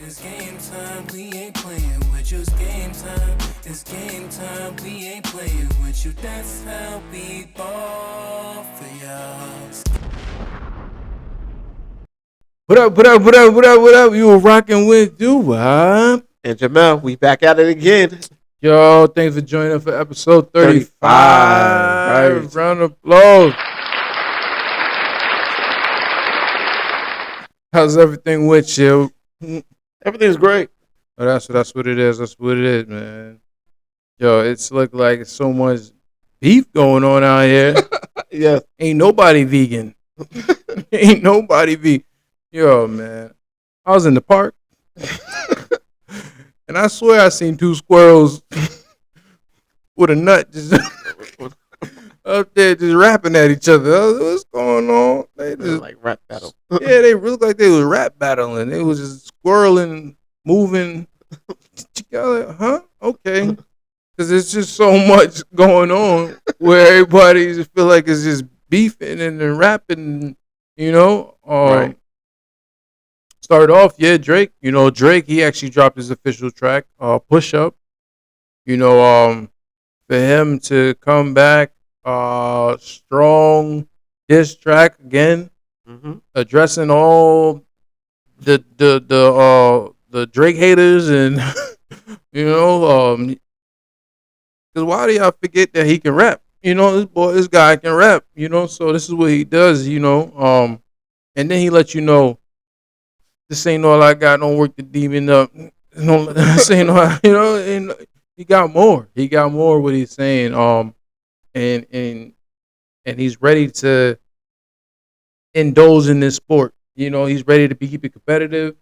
It's game time, we ain't playing with you. It's game time, it's game time, we ain't playing with you. That's how we ball for y'all. What up, what up, what up, what up, what up? You were rocking with Doo-Wop. And Jamel, we back at it again. Yo, thanks for joining us for episode 35. 35, right. Round of applause. How's everything with you? Everything's great. Oh, that's what it is. That's what it is, man. Yo, it's look like so much beef going on out here. Yeah. Ain't nobody vegan. Ain't nobody vegan. Yo, man. I was in the park. And I swear I seen two squirrels with a nut just up there just rapping at each other. What's going on? They just Like rap battle. yeah, they looked like they was rap battling. They was just squirreling, moving together. Huh? Okay. Because there's just so much going on where everybody just feel like it's just beefing and then rapping, you know? Right. Started off, Drake. You know, Drake, he actually dropped his official track, Push Up. You know, for him to come back, strong diss track again, Mm-hmm. addressing all the Drake haters and you know, because why do y'all forget that he can rap? You know, this guy can rap. You know, so this is what he does. You know, and then he let you know this ain't all I got. Don't work the demon up. No, this ain't all. You know, and he got more. He got more. What he's saying. And he's ready to indulge in this sport. You know, he's ready to keep it competitive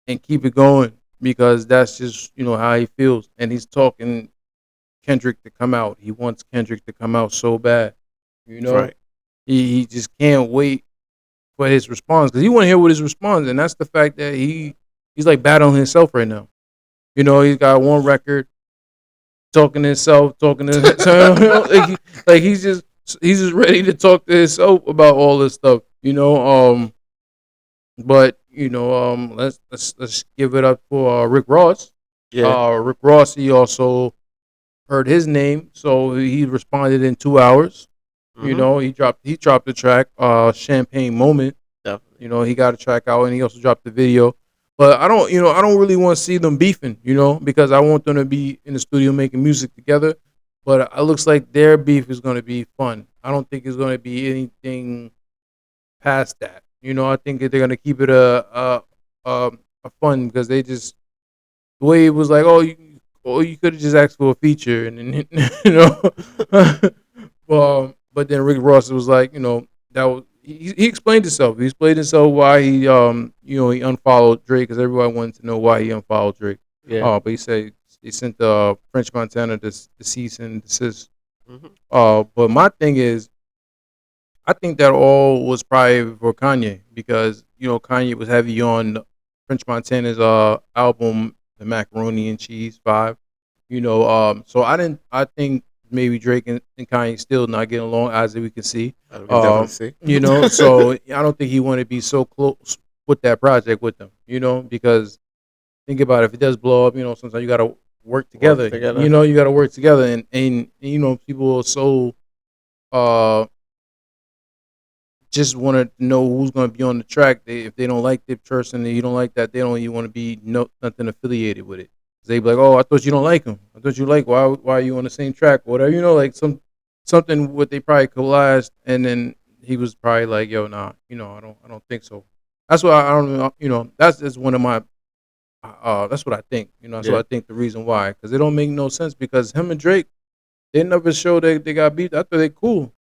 and keep it going because that's just how he feels. And he's talking Kendrick to come out. He wants Kendrick to come out so bad. You know, Right. he just can't wait for his response because he want to hear what his response, and that's the fact that he's like battling himself right now. You know, he's got one record, talking to himself, like he's just ready to talk to himself about all this stuff. You know, but let's give it up for Rick Ross. Yeah. Rick Ross, he also heard his name, so he responded in 2 hours. Mm-hmm. You know, he dropped the track, Champagne Moment. Definitely. You know, he got a track out and he also dropped the video. But I don't really want to see them beefing, because I want them to be in the studio making music together. But it looks like their beef is going to be fun. I don't think it's going to be anything past that. You know, I think that they're going to keep it a fun because they just the way it was like, you could have just asked for a feature and then but then Rick Ross was like, that was he explained himself. He explained himself why he he unfollowed Drake because everybody wanted to know why he unfollowed Drake. Yeah. But he said he sent French Montana the cease and desist. Mm-hmm. But my thing is, I think that all was probably for Kanye because Kanye was heavy on French Montana's album, The Macaroni and Cheese 5. So I think maybe Drake and Kanye still not getting along as we can see. I can definitely see. So I don't think he want to be so close with that project with them. Because think about it, if it does blow up, sometimes you got to work together. You got to work together, and people are so just want to know who's going to be on the track. If they don't like the person and you don't like that, they don't even want to be nothing affiliated with it. They be like, oh, I thought you don't like him. I thought you like why are you on the same track or whatever. Like something what they probably collaged, and then he was probably like, yo, nah, I don't think so. That's why I don't know. That's just one of my. That's what I think. That's what I think the reason why because it don't make no sense because him and Drake, they never showed they got beat. I thought they cool.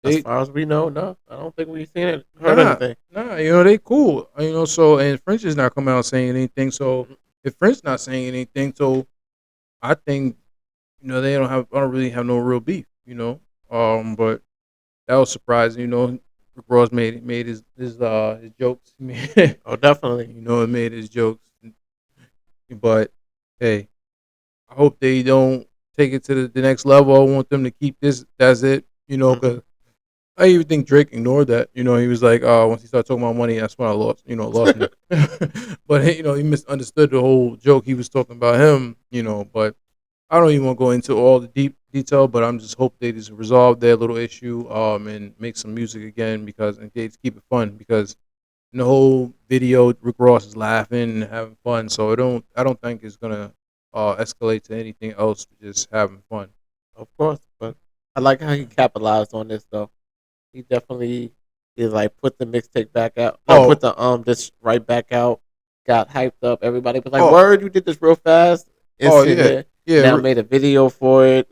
As far as we know, no. I don't think we've seen it, heard anything. Nah, they cool. So and French is not coming out saying anything. So if French not saying anything, so I think they I don't really have no real beef. But that was surprising. Rick Ross made his jokes. Oh, definitely. It made his jokes. But hey, I hope they don't take it to the next level. I want them to keep this. That's it. Because I even think Drake ignored that. You know, he was like, once he started talking about money, that's when I lost. You know, lost me. But you know, he misunderstood the whole joke. He was talking about him. You know, but I don't even want to go into all the deep detail. But I'm just hope they just resolve their little issue, and make some music again because and they just keep it fun because in the whole video, Rick Ross is laughing and having fun. So I don't think it's gonna escalate to anything else. Just having fun. Of course, but I like how he capitalized on this though. He definitely is like put the mixtape back out. No, Oh, put the this right back out. Got hyped up. Everybody was like, oh, "Word, you did this real fast." oh Instant yeah, hit. yeah. Now made a video for it.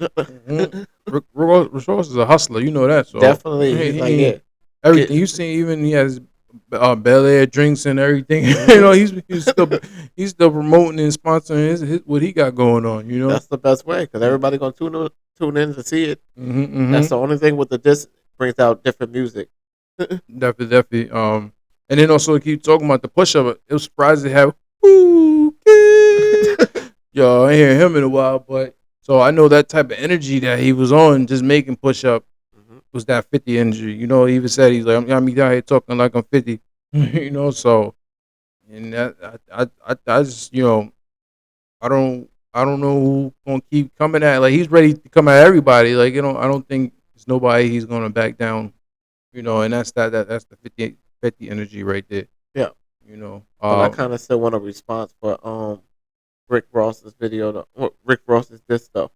Rick Ross is a hustler. You know that. So Definitely, he's he like, yeah, everything get, you see. Even he has Bel Air drinks and everything. You know, mhm. he's still promoting and sponsoring his what he got going on. You know. That's the best way because everybody gonna tune in to see it. Mm-hmm, That's mm-hmm. the only thing with the disc brings out different music. Definitely, definitely. And then also keep talking about the push up. It was surprised to have. Ooh, kid. Yo, I ain't hear him in a while, but so I know that type of energy that he was on, just making push up, Mhm. was that 50 energy. You know, he even said he's like, I'm out here talking like I'm 50. You know, so and that I just I don't know who gonna keep coming at like he's ready to come at everybody. Like I don't think there's nobody he's gonna back down. You know, and that's the 50 energy right there. Yeah, You know, but I kind of still want a response for Rick Ross's video. Rick Ross's this stuff.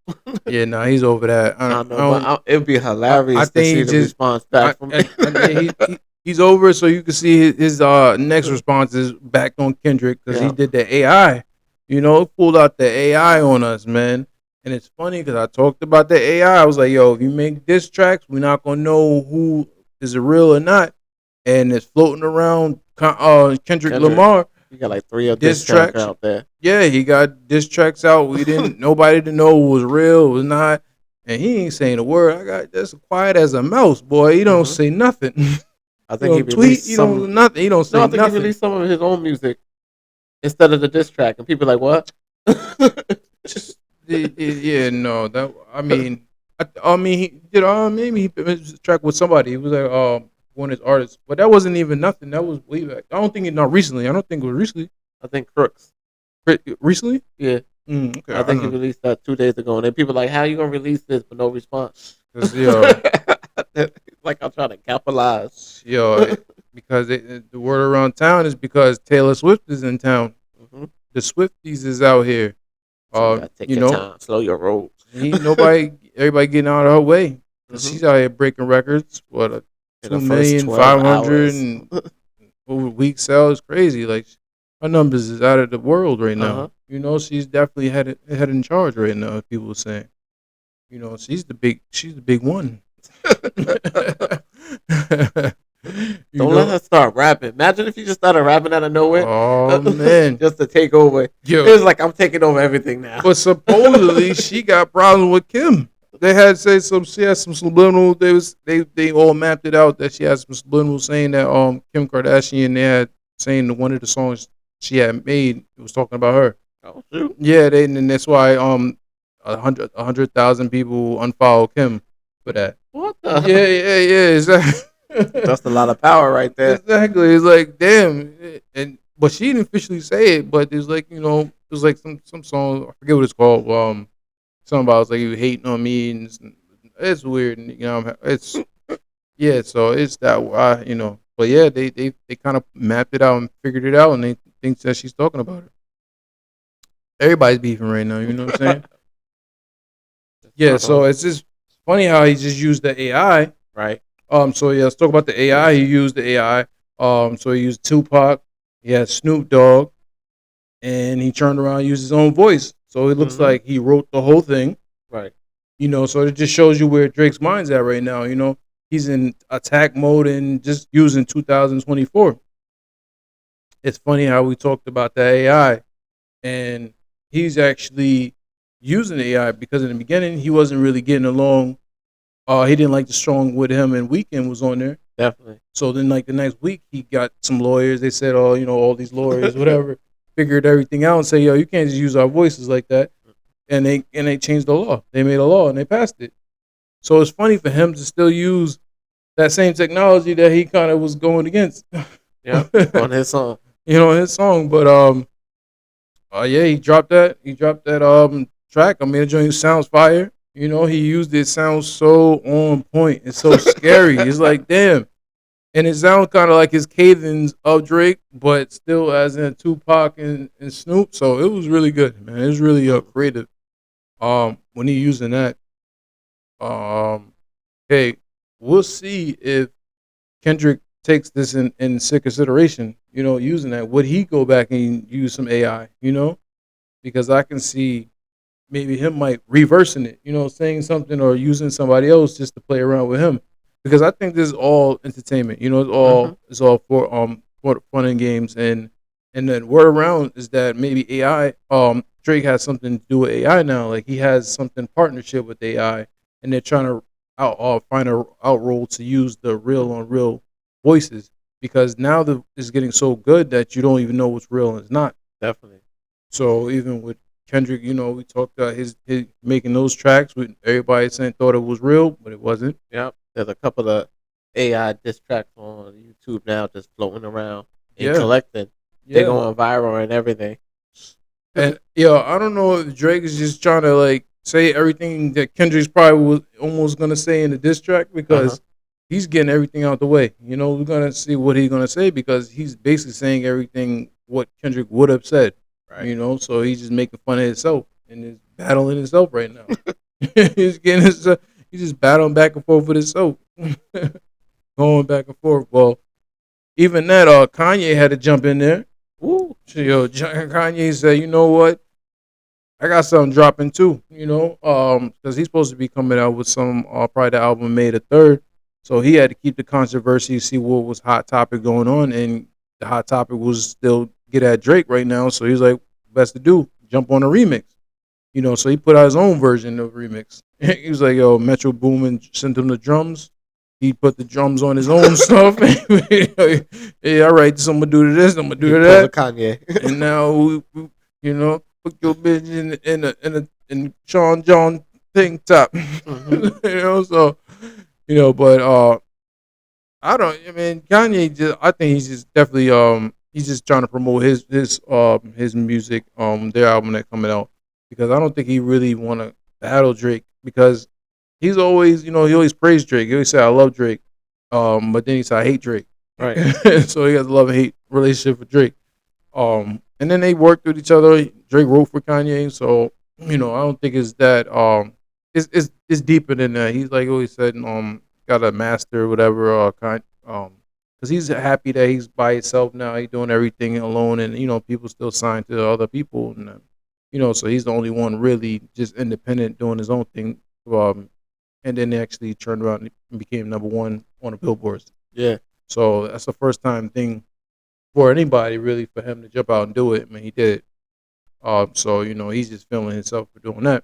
yeah, nah, he's over that. I I know, but don't. it'd be I hilarious to think see he the just response back from. yeah, he's over it, so you can see his next response is back on Kendrick because he Yeah. did the AI. You know, he pulled out the AI on us, man. And it's funny because I talked about the AI. I was like, yo, if you make diss tracks, we're not gonna know who is it real or not. And it's floating around Kendrick Kendrick, Lamar you got like three of this diss track tracks. out there. Yeah, he got diss tracks out. We didn't nobody to know who was real, was not. And he ain't saying a word. I got that's quiet as a mouse, boy. He don't Hmm. say nothing. I You think he don't tweet. released You don't do some. nothing. He don't No, say I think he nothing. released some of his own music instead of the diss track, and people like what? Just yeah, no. That I mean, he did. Maybe he finished the track with somebody. It was like one of his artists, but that wasn't even nothing. That was way back. I don't think it not recently. I don't think it was recently. I think Crooks. Recently? Yeah, Okay, I I don't think he know. released that 2 days ago, and then people like, how you gonna release this but no response? Cause yo, Like I'm trying to capitalize. yo, because the word around town is because Taylor Swift is in town. Hmm. The Swifties is out here. So you gotta take You your know, time, slow your roll. he nobody, everybody getting out of her way because Hmm. she's out here breaking records. What a In two the first million 12 five hundred hours. and over week sales crazy. Like her numbers is out of the world right now. Uh-huh. You know, she's definitely head in charge right now. People are saying, you know, she's the big one. You Don't let know, her start rapping. Imagine if you just started rapping out of nowhere, oh man, just to take over. It yo, was like I'm taking over everything now. but supposedly she got problems with Kim. They had say some. She had some subliminal. They all mapped it out that she had some subliminal saying that Kim Kardashian they had saying that one of the songs she had made it was talking about her. Oh shoot! Yeah, and that's why 100,000 people unfollow Kim for that. What Yeah, the? yeah, yeah. Exactly. That's a lot of power right there. Exactly. It's like damn, and but she didn't officially say it. But there's like it was like some song I forget what it's called. Something about it's like you hating on me, and it's weird. And, it's yeah. So it's that But yeah, they kind of mapped it out and figured it out, and they think that she's talking about it. Everybody's beefing right now. You know what I'm saying? Yeah. Uh-huh. So it's just funny how he just used the AI. Right. So yeah, let's talk about the AI. He used the AI. So he used Tupac. He had Snoop Dogg, and he turned around and used his own voice. So it looks Hmm. like he wrote the whole thing. Right. So it just shows you where Drake's mind's at right now. He's in attack mode and just using 2024. It's funny how we talked about the AI, and he's actually using AI because in the beginning he wasn't really getting along. He didn't like the song with him and Weekend was on there. Definitely. So then, like the next week, he got some lawyers. They said, "Oh, all these lawyers, whatever, figured everything out and say, yo, you can't just use our voices like that." And they changed the law. They made a law and they passed it. So it's funny for him to still use that same technology that he kind of was going against. Yeah, on his song. His song. But yeah, he dropped that. He dropped that track. I mean, the joint sounds fire. He used it. Sounds so on point. It's so scary. It's like damn, and it sounds kind of like his cadence of Drake, but still as in Tupac and Snoop. So it was really good, man. It was really creative. When he using that, okay, we'll see if Kendrick takes this in consideration. Using that, would he go back and use some AI? Because I can see maybe him might reversing it, saying something or using somebody else just to play around with him. Because I think this is all entertainment. It's all Mm-hmm. for fun and games, and then word around is that maybe AI Drake has something to do with AI now. Like he has something partnership with AI, and they're trying to find a out role to use the real on real voices because now it's getting so good that you don't even know what's real and it's not. Definitely. So even with Kendrick, we talked about his making those tracks with everybody saying thought it was real, but it wasn't. Yep. There's a couple of AI diss tracks on YouTube now just floating around and Yeah, collecting. They're yeah. going viral and everything. And I don't know if Drake is just trying to like say everything that Kendrick's probably was almost gonna say in the diss track Uh-huh. because he's getting everything out the way. We're gonna see what he's gonna say because he's basically saying everything what Kendrick would have said. Right. So he's just making fun of himself and is battling himself right now. he's getting his, he's just battling back and forth with himself, going back and forth. Well, even that, Kanye had to jump in there. Woo. So, Kanye said, you know what? I got something dropping too, because he's supposed to be coming out with some probably the album May the 3rd. So he had to keep the controversy, see what was hot topic going on, and the hot topic was still get at Drake right now. So he's like, best to do, jump on a remix. So he put out his own version of remix. He was like, yo, Metro Boomin sent him the drums. He put the drums on his own stuff. Hey, all right, so I'm gonna do this, I'm gonna do that. Kanye. And now put your bitch in Sean John tank top. Mm-hmm. So but I mean Kanye I think he's just definitely he's just trying to promote his music, their album that coming out because I don't think he really wanna battle Drake because he's always he always praised Drake. He always say I love Drake. But then he said I hate Drake. Right. So he has a love and hate relationship with Drake. And then they worked with each other. Drake wrote for Kanye, so I don't think it's that it's deeper than that. He's like always said, got a master or whatever, because he's happy that he's by himself now. He's doing everything alone, and people still signed to other people, and so he's the only one really just independent doing his own thing. And then they actually turned around and became number one on the billboards. Yeah. So that's the first time thing for anybody really for him to jump out and do it. I mean, he did it. So he's just feeling himself for doing that.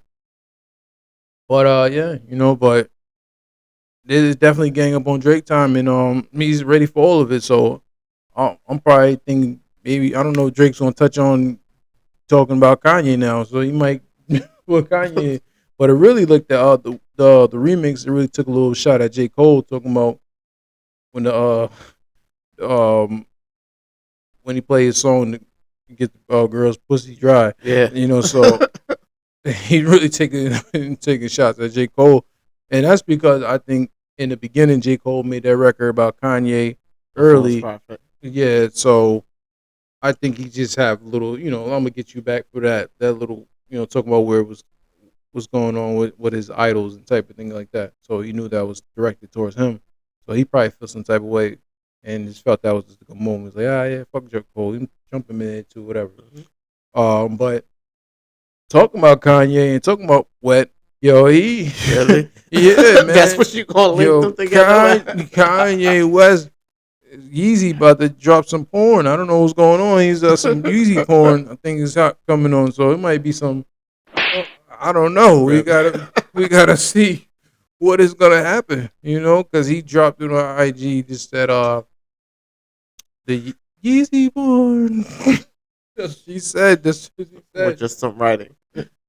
But yeah, but this is definitely gang up on Drake time, and he's ready for all of it. So I'm probably thinking maybe I don't know if Drake's gonna touch on talking about Kanye now, so he might put Kanye. But it really looked at the remix. It really took a little shot at J. Cole talking about when the when he played his song to get the girl's pussy dry. Yeah. So he really taking shots at J. Cole. And that's because I think in the beginning J. Cole made that record about Kanye early. Yeah, so I think he just have a little, I'm gonna get you back for that little, talking about where it was going on with his idols and type of thing like that. So he knew that was directed towards him. So he probably felt some type of way and just felt that was just a moment. He's like, yeah, fuck J. Cole. He jump him in to whatever. But talking about Kanye and talking about Wet, yo, he Really? yeah, man. That's what you gonna link them together. Kanye West, Yeezy about to drop some porn. I don't know what's going on. He's some Yeezy porn. I think is hot coming on. So it might be some. I don't know. We gotta see what is gonna happen. Because he dropped it on IG. Just said the Yeezy porn. She said this. Or just some writing.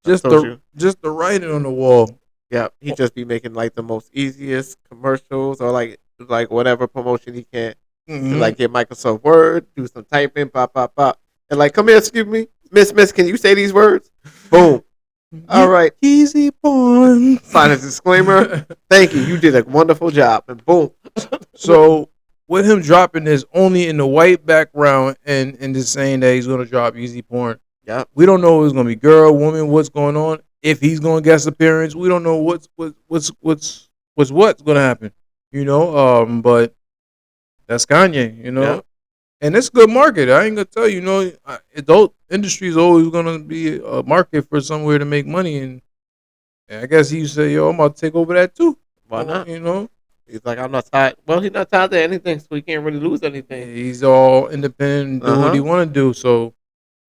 Just the writing on the wall. Yeah, he just be making like the most easiest commercials or like like whatever promotion he can. Mhm. To like get Microsoft Word, do some typing, pop, pop, pop, and like, come here, excuse me, Miss, can you say these words? Boom. All right. Easy porn. Sign a disclaimer. Thank you. You did a wonderful job. And boom. So with him dropping this only in the white background and just saying that he's gonna drop Easy Porn, Yep. we don't know if it's gonna be girl, woman, what's going on. If he's gonna guest appearance, we don't know what's gonna happen. You know, but that's Kanye. You know, Yep. and it's a good market. I ain't gonna tell you. You know, adult industry is always gonna be a market for somewhere to make money, and I guess he said, "Yo, I'm about to take over that too." Why not? You know, He's like, I'm not tied. Well, he's not tied to anything, so he can't really lose anything. he's all independent, do what he Uh-huh. want to do. So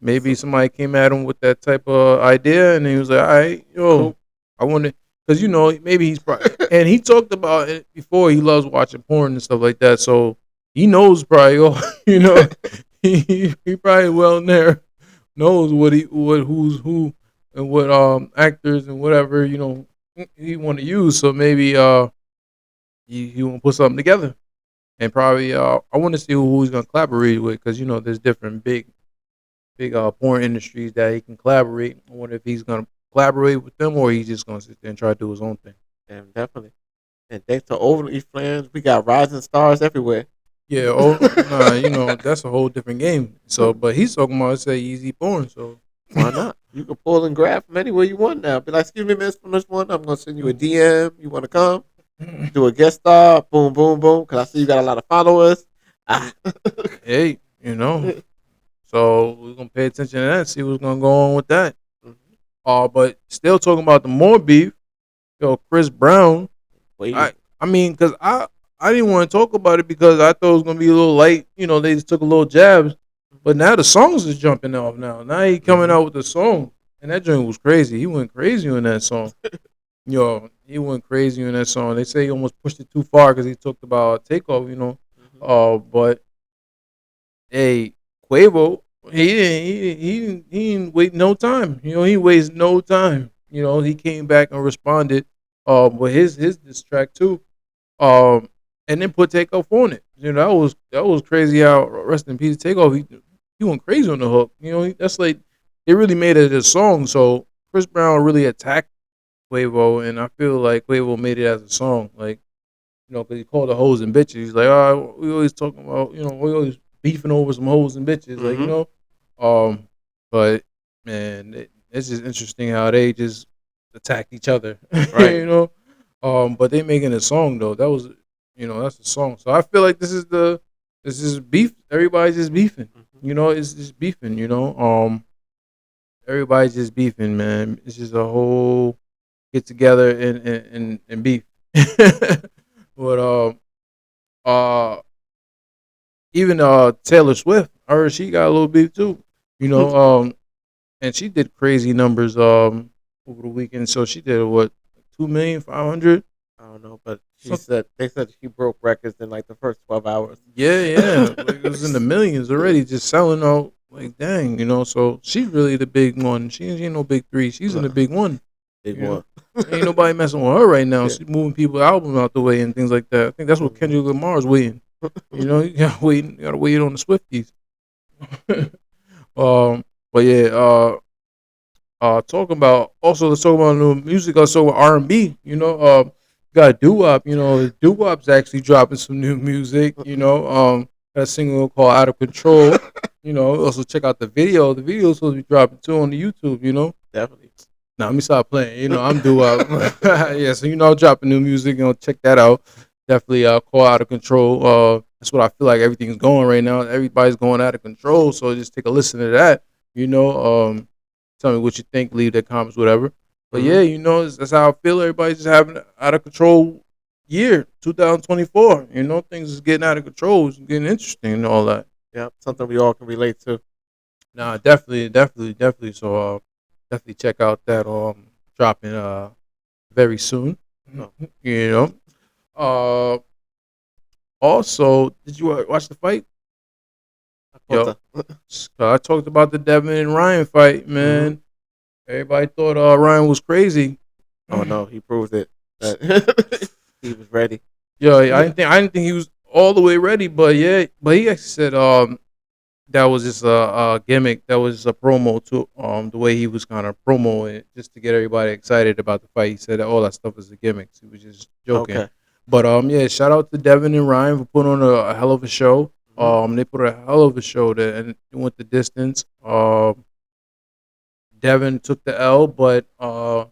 maybe somebody came at him with that type of idea, and he was like, "All right, yo, Cool. I want to," because you know maybe he's probably, and he talked about it before. He loves watching porn and stuff like that, so he knows probably, you know, he probably well in there knows who's who and what actors and whatever he want to use. So maybe he want to put something together, and probably I want to see who he's gonna collaborate with, because you know there's different big porn industries that he can collaborate. I wonder if he's gonna collaborate with them, or he's just gonna sit there and try to do his own thing. And definitely. And thanks to Overly Flames, we got rising stars everywhere. Yeah, you know that's a whole different game. So, but he's talking about say Easy Porn. So Why not? You can pull and grab from anywhere you want now. Be like, excuse me, miss, from this one, I'm going to send you a DM. You want to come? Do a guest star. Boom, boom, boom. Because I see you got a lot of followers. Ah. hey, you know, so we're gonna pay attention to that, see what's gonna go on with that. But still talking about the more beef, Chris Brown. Wait. I mean, because I didn't want to talk about it because I thought it was gonna be a little light. You know, they just took a little jabs, but now the songs is jumping off. Now he coming out with the song, and that joint was crazy. He went crazy on that song. He went crazy on that song. They say he almost pushed it too far because he talked about Takeoff. You know, but hey, Quavo, he didn't wait no time. You know, he wastes no time. You know, he came back and responded with his diss track too. And then put Takeoff on it. You know, that was crazy how rest in peace Takeoff, he went crazy on the hook. You know, that's like they really made it a song. So Chris Brown really attacked Quavo, and I feel like Quavo made it as a song. Like, you know, because he called the hoes and bitches. He's like, we always talking about, you know, we always beefing over some hoes and bitches. Like, you know, but man, it's just interesting how they just attacked each other. Right. You know, but they making a song though. That was, you know, that's the song. So I feel like this is beef. Everybody's just beefing. You know, it's just beefing. You know, everybody's just beefing, man. It's just a whole get together and beef. But even Taylor Swift, I heard she got a little beef too. You know, and she did crazy numbers over the weekend. So she did what, 2,500,000. I don't know, but they said she broke records in like the first 12 hours. Yeah. Like, it was in the millions already, just selling out. Like, dang, you know. So she's really the big one. She ain't no big three. She's in the big one. Big You one. Ain't nobody messing with her right now. Yeah. She's moving people's album out the way and things like that. I think that's what Kendrick Lamar's waiting. You know, you gotta wait on the Swifties. But yeah, talking about also, let's talk about new music. Also R&B. You know, got Doo-Wop. You know, Doo-Wop's actually dropping some new music. You know, got a single called "Out of Control." You know, also check out the video. The video's supposed to be dropping too on the YouTube. You know, Definitely. now let me stop playing. You know, I'm Doo-Wop. Yeah, so you know, I'm dropping new music. You know, check that out. Definitely call "Out of Control." That's what I feel like everything's going right now. Everybody's going out of control. So just take a listen to that. You know, tell me what you think. Leave the comments, whatever. But yeah, you know, that's how I feel. Everybody's just having an out of control year, 2024. You know, things is getting out of control. It's getting interesting and all that. Yeah, something we all can relate to. Nah, definitely. So definitely check out that dropping very soon. You know. Also, did you watch the fight? I talked about the Devin and Ryan fight, man. Everybody thought Ryan was crazy. Oh no, he proved it. He was ready. Yeah, I didn't think he was all the way ready, but yeah, but he actually said that was just a gimmick. That was just a promo to the way he was kind of promo it just to get everybody excited about the fight. He said that all that stuff is a gimmick. He was just joking. Okay. But yeah, shout out to Devin and Ryan for putting on a hell of a show. Mhm. They put a hell of a show there and it went the distance. Devin took the L, but I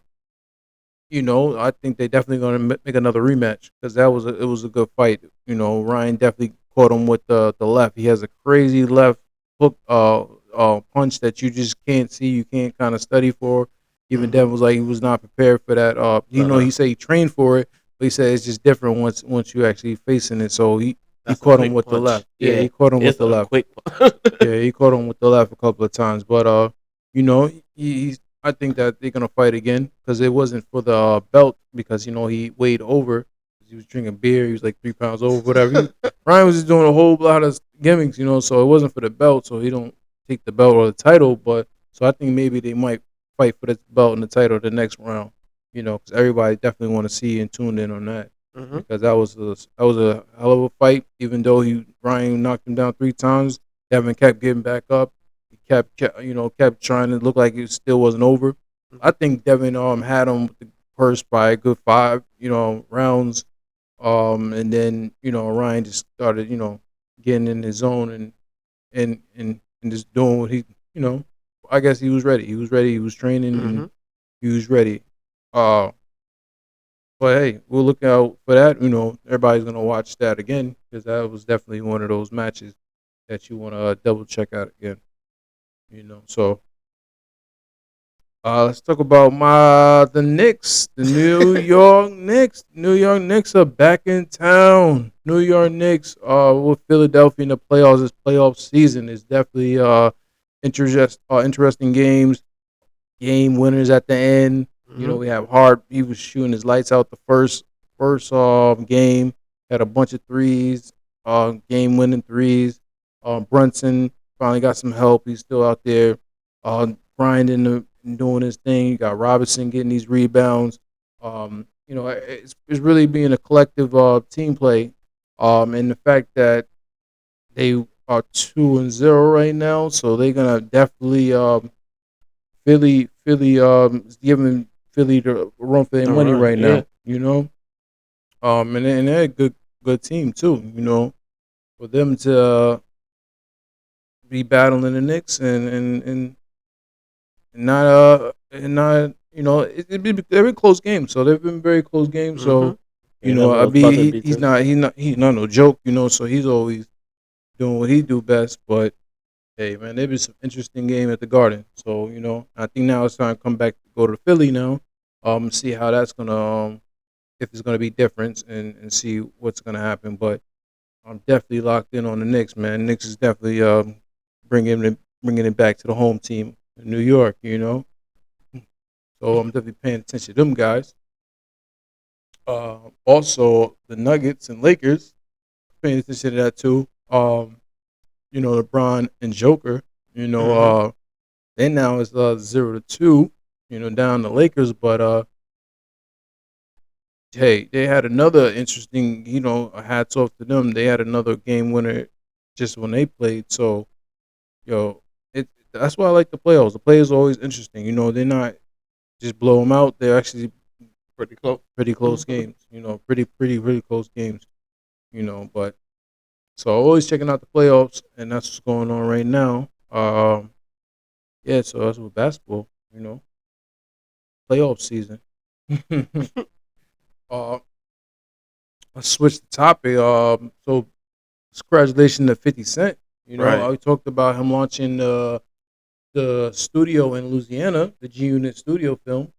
think they definitely going to make another rematch because it was a good fight. Ryan definitely caught him with the left. He has a crazy left hook punch that you just can't see. You can't kind of study for. Even Mhm. Devin was like he was not prepared for that. Uh-huh. He said he trained for it, but he said it's just different once you actually facing it. So he That's a caught him quick with the punch. left. Yeah, Yeah, he caught him with it's the a left. quick punch. Yeah, he caught him with the left a couple of times, but he's. I think that they're gonna fight again because it wasn't for the belt because he weighed over. He was drinking beer. He was like 3 pounds over, whatever. Ryan was just doing a whole lot of gimmicks, so it wasn't for the belt. So he don't take the belt or the title, but so I think maybe they might fight for the belt and the title the next round. Because everybody definitely want to see and tune in on that Mhm. because that was a hell of a fight. Even though Ryan knocked him down 3 times, Devin kept getting back up. He kept trying to look like it still wasn't over. I Mhm. think Devin had him with the purse by a good 5 rounds. And then Ryan just started getting in his zone and just doing what you know I guess he was ready. He was ready. He was training and Mhm. he was ready. Uh, but hey, we'll look out for that. Everybody's gonna watch that again because that was definitely one of those matches that you want to double check out again. So let's talk about the Knicks, the New York Knicks. New York Knicks are back in town. New York Knicks with Philadelphia in the playoffs. This playoff season is definitely interesting games, game winners at the end. Mhm. We have Hart. He was shooting his lights out the first game. Had a bunch of threes, game winning threes. Brunson finally got some help. He's still out there, grinding and doing his thing. You got Robinson getting these rebounds. It's really being a collective team play. And the fact that they are 2-0 right now, so they're gonna definitely Philly is giving Philly the run for their The money run. right Yeah. now. And they're a good team too. For them to be battling the Knicks and not it'd be they're in close games. So they've been very close games. So Mhm. They never I those buzzer be he's beaters. not no joke. So he's always doing what he do best. But hey, man, there been some interesting game at the Garden. So I think now it's time to come back, go to Philly now, see how that's gonna if it's gonna be different and see what's gonna happen. But I'm definitely locked in on the Knicks, man. Knicks is definitely bringing it back to the home team in New York. So I'm definitely paying attention to them guys. Also the Nuggets and Lakers, paying attention to that too. LeBron and Joker. You know, Mhm. uh, They now is 0-2, down the Lakers. But hey, they had another interesting, hats off to them. They had another game winner just when they played. So that's why I like the playoffs. The playoffs are always interesting. They're not just blow them out. They're actually Pretty close. pretty close games. Pretty close games. But so always checking out the playoffs, and that's what's going on right now. Yeah, so that's with basketball. Playoff season. uh, let's switch the topic. So congratulations to 50 Cent. Right. I talked about him launching the studio in Louisiana, the G Unit studio film.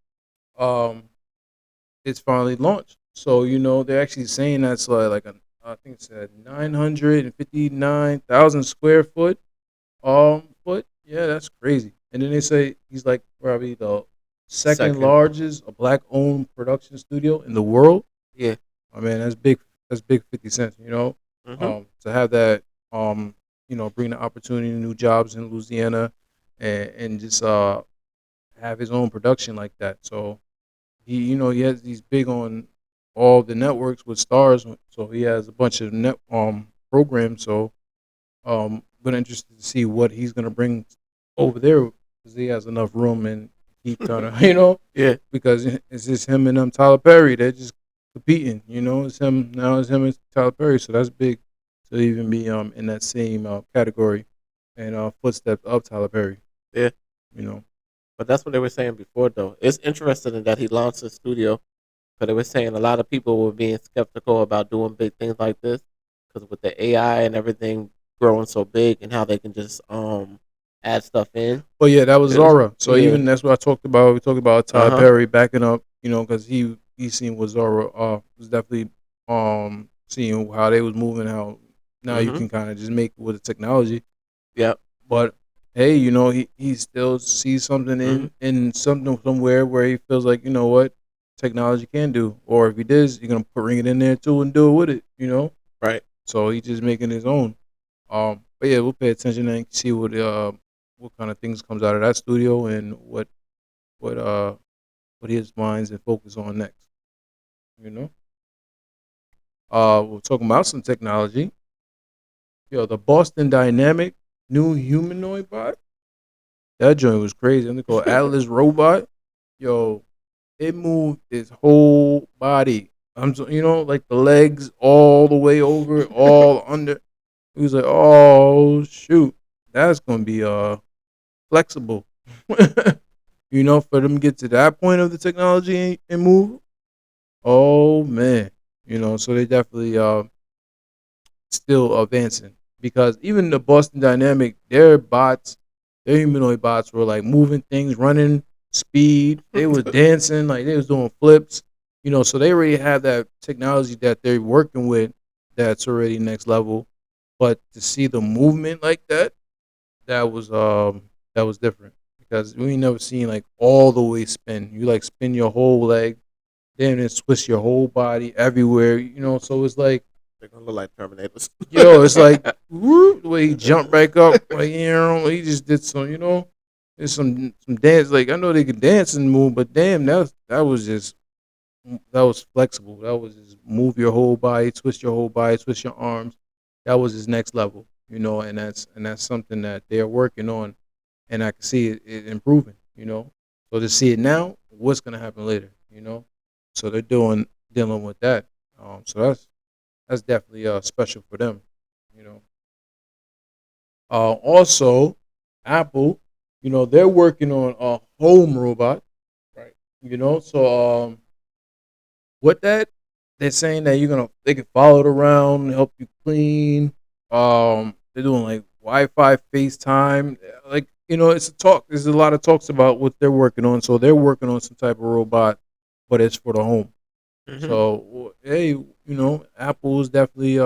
Um, it's finally launched. So they're actually saying that's I think it's at 959,000 square foot. But yeah, that's crazy. And then they say he's like probably the second Second. largest black owned production studio in the world. Yeah. I mean, that's big. That's big 50 cents. Mhm. To have that, bring the opportunity, new jobs in Louisiana, and just have his own production like that. So he has he's big on all the networks with stars. So he has a bunch of net programs. So but interested to see what he's gonna bring over there because he has enough room and keep trying to Yeah. because it's just him and Tyler Perry. They're just competing. It's him now. It's him and Tyler Perry. So that's big to even be in that same category and footsteps of Tyler Perry. Yeah. You know. But that's what they were saying before, though. It's interesting in that he launched a studio, but they were saying a lot of people were being skeptical about doing big things like this because with the AI and everything growing so big and how they can just add stuff in. But yeah, that was It was- Zara. So yeah. even that's what I talked about. We talked about Tyler Uh-huh. Perry backing up. Because he seen what Zara was definitely seeing how they was moving. How now you Mhm. can kind of just make it with the technology. Yep. But hey, he still sees something Mhm. in something somewhere where he feels like what technology can do, or if he does, you're gonna bring it in there too and do it with it. Right. So he's just making his own. But yeah, we'll pay attention and see what kind of things comes out of that studio and what what his minds and focus on next. You know. We're talking about some technology. Yo, the Boston Dynamic new humanoid bot. That joint was crazy. And they call Atlas Robot. Yo, it moved its whole body. Like the legs all the way over, all under. He was like, "Oh shoot, that's gonna be flexible." For them to get to that point of the technology and move. Oh man, so they definitely still advancing because even the Boston Dynamic, their humanoid bots were like moving things, running speed. They was dancing, like they was doing flips. So they already have that technology that they're working with that's already next level. But to see the movement like that was different because we ain't never seen like all the way spin. You like spin your whole leg, then twist your whole body everywhere. So it's like They're gonna look like Terminators. it's like whoop, the way he jumped back up, like he just did there's some dance. Like I know they can dance and move, but damn, that was flexible. That was just move your whole body, twist your whole body, twist your arms. That was his next level, and that's something that they're working on, and I can see it improving. So to see it now, what's gonna happen later? So they're dealing with that. So that's definitely special for them. You know. Also, Apple, they're working on a home robot, right? So what that they're saying that they can follow it around, help you clean. They're doing like Wi-Fi, FaceTime, like it's a talk. There's a lot of talks about what they're working on. So they're working on some type of robot, but it's for the home. Mhm. So hey, Apple is definitely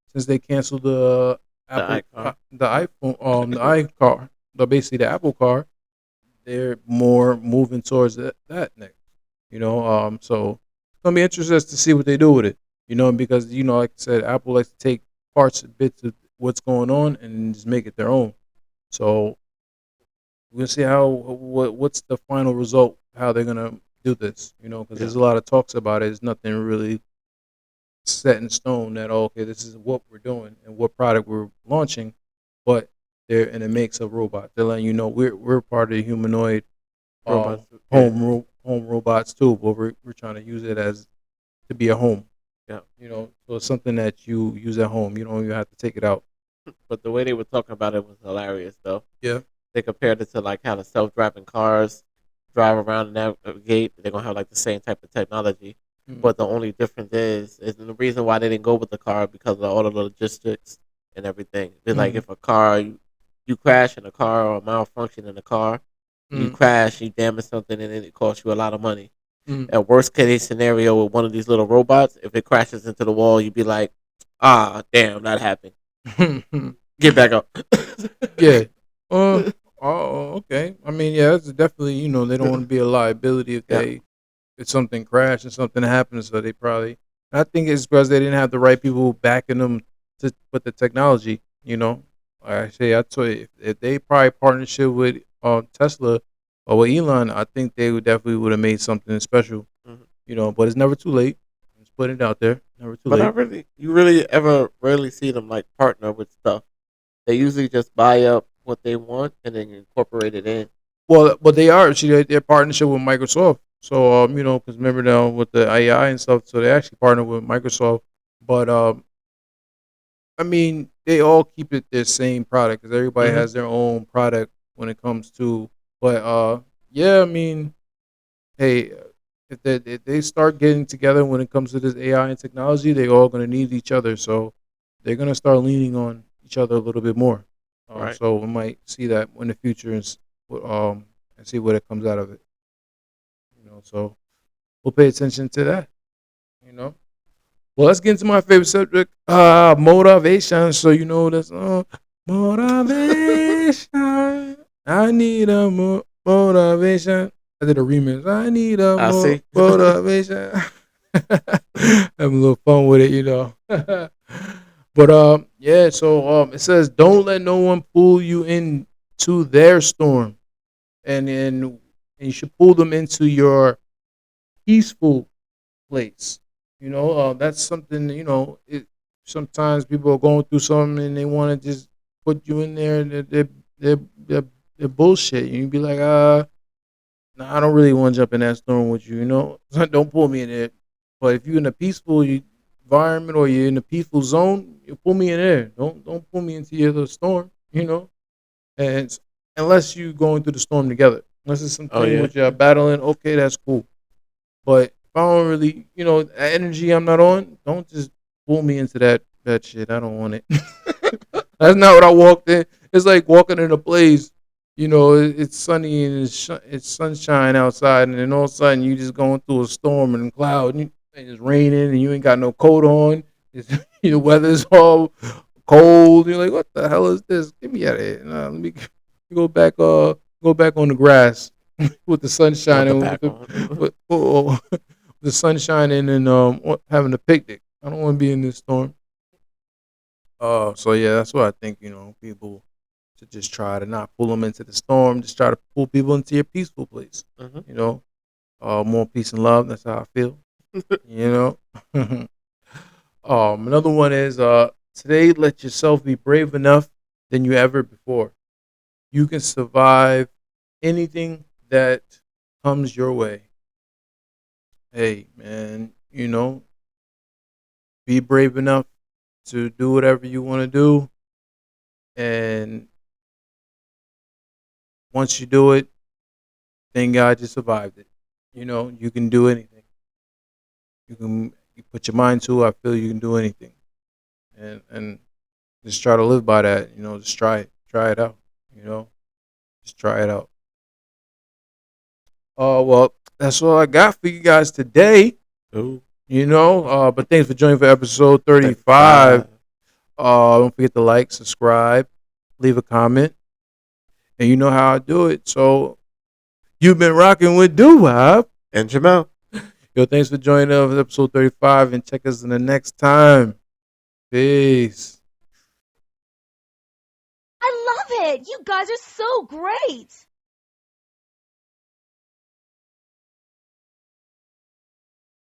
since they canceled the Apple iCar. the iPhone the iCar, basically the Apple car, they're more moving towards that next. So it's gonna be interesting to see what they do with it. Because like I said, Apple likes to take parts and bits of what's going on and just make it their own. So we'll see what's the final result, how they're gonna do this. Because there's a lot of talks about it. There's nothing really set in stone that okay, this is what we're doing and what product we're launching, but they're in a mix of robots. They're letting you know we're part of the humanoid Robots. Yeah. home robots too, but we're trying to use it as to be a home. Yeah. So it's something that you use at home. You don't even have to take it out. But the way they were talking about it was hilarious, though. Yeah. They compared it to like how the self-driving cars drive around and navigate. They're gonna have like the same type of technology, Mm. but the only difference is the reason why they didn't go with the car because of all of the logistics and everything. It's like Mhm. if a car you crash in a car or malfunction in a car, you Mm. crash, you damage something, and then it costs you a lot of money. Mm. At worst case scenario with one of these little robots, if it crashes into the wall, you'd be like, ah, damn, that happened. Get back up. Yeah. Oh, okay. I mean, yeah, it's definitely, they don't want to be a liability Yeah. if something crashed and something happens. So they probably, I think it's because they didn't have the right people backing them with the technology. Like I say, I told you, if they probably partnership with Tesla or with Elon, I think they would definitely would have made something special. Mhm. But it's never too late. Just putting it out there. Never too But late. you really ever rarely see them like partner with stuff. They usually just buy up what they want and then incorporate it in. Well, but they are. See, they're partnership with Microsoft. So, because remember now with the AI and stuff, so they actually partner with Microsoft. But I mean, they all keep it their same product because everybody Hmm. has their own product when it comes to. But yeah, I mean, hey, if they start getting together when it comes to this AI and technology, they all gonna need each other. So they're gonna start leaning on each other a little bit more. Right. So we might see that in the future and see what it comes out of it. So we'll pay attention to that. You know. Well, let's get into my favorite subject, motivation. So this motivation. I need a motivation. I did a remix. I need a I see. motivation. Having a little fun with it. But yeah. So it says, don't let no one pull you into their storm, and you should pull them into your peaceful place. That's something. Sometimes people are going through something and they want to just put you in there, and they're, they're, they're bullshit. And you be like, nah, I don't really want to jump in that storm with you. Don't pull me in there. But if you're in a peaceful environment or you're in a peaceful zone, you pull me in there. Don't pull me into your little storm. And unless you going through the storm together, unless it's Oh something yeah. which you're battling, okay, that's cool. But if I don't really, that energy I'm not on, don't just pull me into that shit. I don't want it. That's not what I walked in. It's like walking in a place, it's sunny and it's sunshine outside, and then all of a sudden you just going through a storm and cloud, and it's raining, and you ain't got no coat on. It's, the weather's all cold. You're like, what the hell is this? Get me out of here. Nah, let me go back. Go back on the grass with the sun Want the shining, with back the on. the sun shining, and having a picnic. I don't want to be in this storm. So yeah, that's what I think. People should just try to not pull them into the storm. Just try to pull people into your peaceful place. Hmm. You know, more peace and love. That's how I feel. You know. Another one is today. Let yourself be brave enough than you ever before. You can survive anything that comes your way. Hey, man, be brave enough to do whatever you want to do. And once you do it, thank God you survived it. You can do anything. You put your mind to it. I feel you can do anything. And just try to live by that. Just try it. Try it out. You know, just try it out. Well, that's all I got for you guys today. Ooh, But thanks for joining for episode 35. 35. Don't forget to like, subscribe, leave a comment, and you know how I do it. So you've been rocking with Doo Wop. And Jamel. Yo, thanks for joining us for episode 35, and check us in the next time. Peace. I love it. You guys are so great.